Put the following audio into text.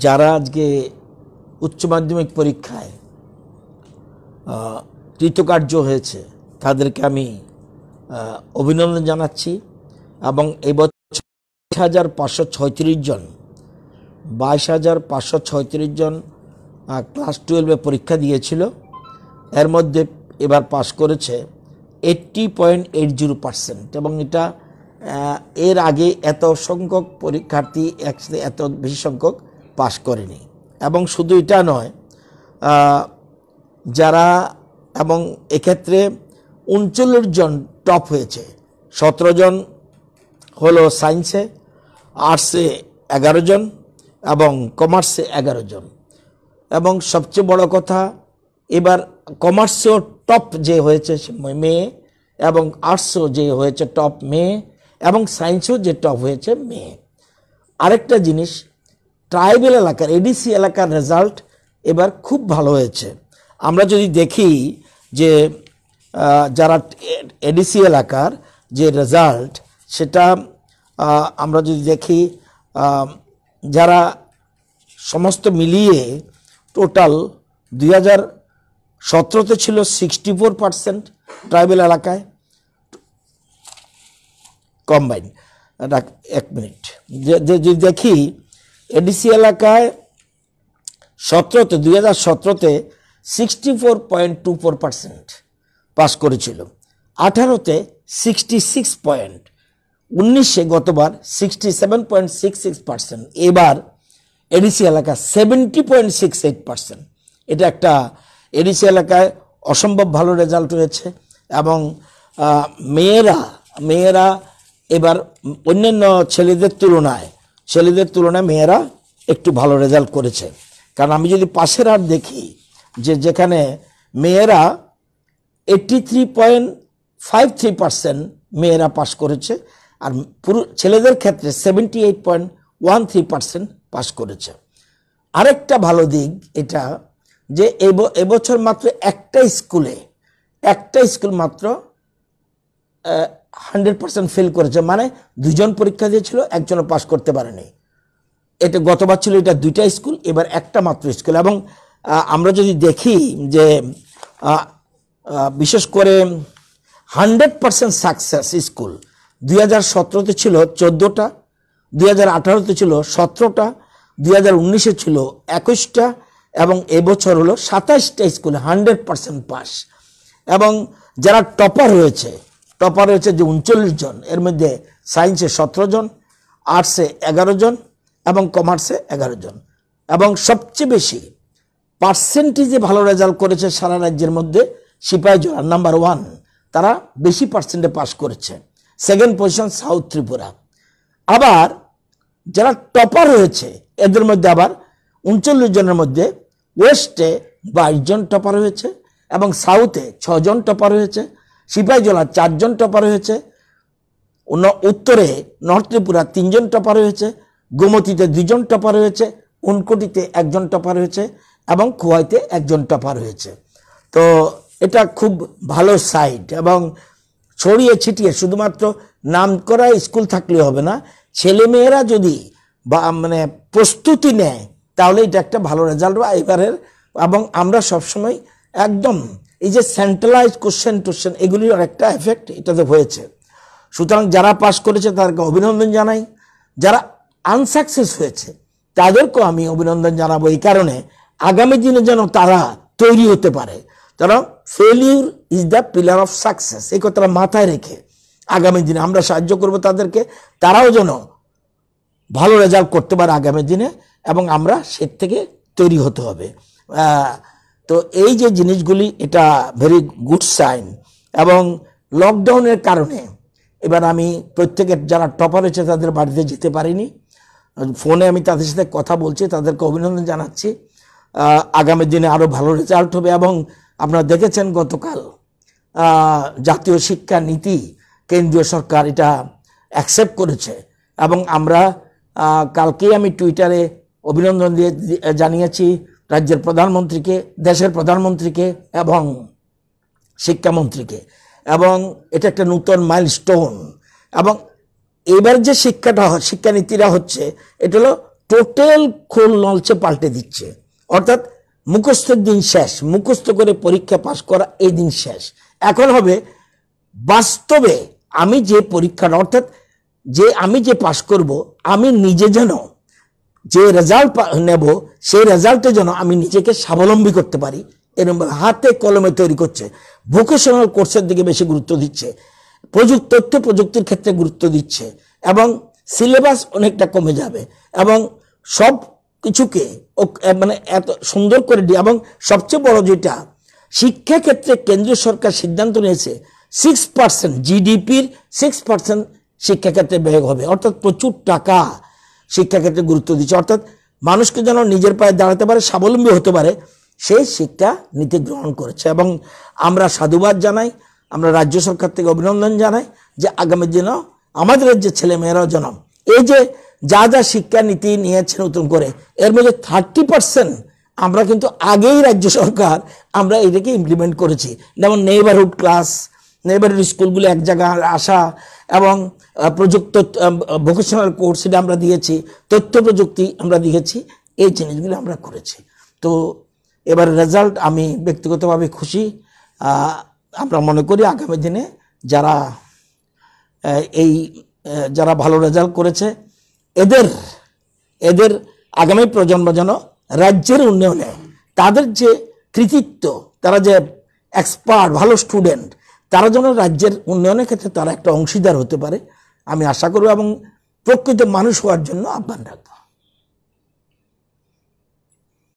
যারা আজকে উচ্চ মাধ্যমিক পরীক্ষায় কৃতকার্য হয়েছে তাদেরকে আমি অভিনন্দন জানাচ্ছি এবং এবছর 22,536 জন 22,536 জন ক্লাস 12-এ পরীক্ষা দিয়েছিল। এর মধ্যে এবার পাশ করেছে 80.80% এবং এটা এর আগে এত সংখ্যক পরীক্ষার্থী একসাথে এত বেশি সংখ্যক পাশ করেনি। এবং শুধু এটা নয়, যারা এবং এক্ষেত্রে 39 জন টপ হয়েছে। 17 জন হলো সায়েন্সে, আর্টসে 11 জন এবং কমার্সে 11 জন। এবং সবচেয়ে বড় কথা, এবার কমার্সেও টপ যে হয়েছে মেয়ে এবং আর্টসও যে হয়েছে টপ মেয়ে এবং সায়েন্সেও যে টপ হয়েছে মেয়ে। আরেকটা জিনিস, ট্রাইবেল এলাকার এডিসি এলাকার রেজাল্ট এবার খুব ভালো হয়েছে। আমরা যদি দেখি যে যারা এডিসি এলাকার যে রেজাল্ট সেটা আমরা যদি দেখি, যারা সমস্ত মিলিয়ে টোটাল 2017-তে ছিল 64% ট্রাইবেল এলাকায় কম্বাইন। এক মিনিট, যদি দেখি এডিসি এলাকায় 2017-তে 64.24% পাস করেছিল, 18-তে 66 পয়েন্ট, 19-এ গতবার 67.66%, এবার এডিসি এলাকা 70.68%। এটা একটা এডিসি এলাকায় অসম্ভব ভালো রেজাল্ট হয়েছে। এবং মেয়েরা এবার অন্যান্য ছেলেদের তুলনায় মেয়েরা একটু ভালো রেজাল্ট করেছে। কারণ আমি যদি পাশের হার দেখি, যেখানে মেয়েরা 83.53% মেয়েরা পাস করেছে আর ছেলেদের ক্ষেত্রে 78.13% পাস করেছে। আরেকটা ভালো দিক এটা যে এবছর মাত্র একটা স্কুল মাত্র 100% ফেল করেছে, মানে 2 জন পরীক্ষা দিয়েছিল, একজনও পাস করতে পারেনি। এটা গতবার ছিল এটা 2টা স্কুল, এবার একটা মাত্র স্কুল। এবং আমরা যদি দেখি যে বিশেষ করে 100% সাকসেস স্কুল 2017-তে ছিল 14টা, 2018-তে ছিল 17টা, 2019-এ ছিল 21টা এবং এবছর হলো 27টা স্কুলে 100% পাস। এবং যারা টপার হয়েছে যে 39 জন, এর মধ্যে সায়েন্সে 17 জন, আর্টসে 11 জন এবং কমার্সে 11 জন। এবং সবচেয়ে বেশি পার্সেন্টেজে ভালো রেজাল্ট করেছে সারা রাজ্যের মধ্যে সিপাহীজলা নাম্বার 1, তারা বেশি পার্সেন্টে পাস করেছে। Second position south Tripura. আবার যারা টপার হয়েছে এদের মধ্যে আবার 39 জনের মধ্যে ওয়েস্টে 22 জন টপার হয়েছে এবং সাউথে 6 জন টপার হয়েছে, সিপাহীজলা 4 জন টপার হয়েছে, উত্তরে নর্থ ত্রিপুরা 3 জন টপার হয়েছে, গোমতীতে 2 জন টপার হয়েছে, উনকোটিতে 1 জন টপার হয়েছে এবং খোয়াইতে 1 জন টপার হয়েছে। তো এটা খুব ভালো সাইড। এবং ছড়িয়ে ছিটিয়ে শুধুমাত্র নাম করা স্কুল থাকলে হবে না, ছেলেমেয়েরা যদি মানে প্রস্তুতি নেয় তাহলে এটা একটা ভালো রেজাল্ট এবারের। এবং আমরা সবসময় একদম এই যে সেন্ট্রালাইজ কোশ্চেন এগুলির একটা এফেক্ট এটাতে হয়েছে। সুতরাং যারা পাস করেছে তাদেরকে অভিনন্দন জানাই, যারা আনসাকসেস হয়েছে তাদেরকেও আমি অভিনন্দন জানাবো, এই কারণে আগামী দিনে যেন তারা তৈরি হতে পারে। কারণ failure is the pillar of success, এই কথাটা মাথায় রেখে আগামী দিনে আমরা সাহায্য করব তাদেরকে, তারাও যেন ভালো রেজাল্ট করতে পারে আগামী দিনে এবং আমরা সে থেকে তৈরি হতে হবে। তো এই যে জিনিসগুলি এটা ভেরি গুড সাইন। এবং লকডাউনের কারণে এবার আমি প্রত্যেকের যারা টপার হয়েছে তাদের বাড়িতে যেতে পারিনি, ফোনে আমি তাদের সাথে কথা বলছি, তাদেরকে অভিনন্দন জানাচ্ছি। আগামী দিনে আরও ভালো রেজাল্ট হবে। এবং আপনারা দেখেছেন গতকাল জাতীয় শিক্ষা নীতি কেন্দ্রীয় সরকার এটা অ্যাকসেপ্ট করেছে এবং আমরা কালকেই আমি টুইটারে অভিনন্দন জানিয়েছি রাজ্যের প্রধানমন্ত্রীকে, দেশের প্রধানমন্ত্রীকে এবং শিক্ষামন্ত্রীকে। এবং এটা একটা নতুন মাইলস্টোন। এবং এবার যে শিক্ষানীতিরা হচ্ছে এটা হলো টোটাল খোল নলচে পাল্টে দিচ্ছে। অর্থাৎ মুখস্থের দিন শেষ, মুখস্থ করে পরীক্ষা পাশ করা এই দিন শেষ। এখন হবে বাস্তবে আমি যে পরীক্ষাটা, অর্থাৎ আমি যে পাশ করব, আমি নিজে যেন যে রেজাল্ট নেব সেই রেজাল্টে যেন আমি নিজেকে স্বাবলম্বী করতে পারি, এরকম হাতে কলমে তৈরি করছে। ভোকেশনাল কোর্সের দিকে বেশি গুরুত্ব দিচ্ছে, তথ্য প্রযুক্তির ক্ষেত্রে গুরুত্ব দিচ্ছে, এবং সিলেবাস অনেকটা কমে যাবে, এবং সব কিছুকে মানে এত সুন্দর করে দিয়ে, এবং সবচেয়ে বড় যেটা, শিক্ষা ক্ষেত্রে কেন্দ্রীয় সরকার সিদ্ধান্ত নিয়েছে 6% জিডিপির 6% শিক্ষাক্ষেত্রে ব্যয় হবে। অর্থাৎ প্রচুর টাকা শিক্ষাক্ষেত্রে গুরুত্ব দিচ্ছে। অর্থাৎ মানুষকে যেন নিজের পায়ে দাঁড়াতে পারে, স্বাবলম্বী হতে পারে, সেই শিক্ষা নীতি গ্রহণ করেছে। এবং আমরা সাধুবাদ জানাই, আমরা রাজ্য সরকার থেকে অভিনন্দন জানাই যে আগামী দিনে আমাদের রাজ্যের ছেলেমেয়েরাও যেন এই যে যা যা শিক্ষা নীতি নিয়েছে নতুন করে, এর মধ্যে 30% আমরা কিন্তু আগেই রাজ্য সরকার আমরা এটাকে ইমপ্লিমেন্ট করেছি। যেমন নেইবারহুড ক্লাস, নেইবারহুড স্কুলগুলো এক জায়গায় আসা, এবং প্রযুক্ত ভোকেশনাল কোর্স এটা আমরা দিয়েছি, তথ্য প্রযুক্তি আমরা দিয়েছি, এই জিনিসগুলো আমরা করেছি। তো এবার রেজাল্ট আমি ব্যক্তিগতভাবে খুশি। আমরা মনে করি আগামী দিনে যারা ভালো রেজাল্ট করেছে এদের আগামী প্রজন্ম যেন রাজ্যের উন্নয়নে তাদের যে কৃতিত্ব, তারা যে এক্সপার্ট ভালো স্টুডেন্ট, তারা যেন রাজ্যের উন্নয়নের ক্ষেত্রে তারা একটা অংশীদার হতে পারে আমি আশা করব, এবং প্রকৃত মানুষ হওয়ার জন্য আহ্বান রাখবো।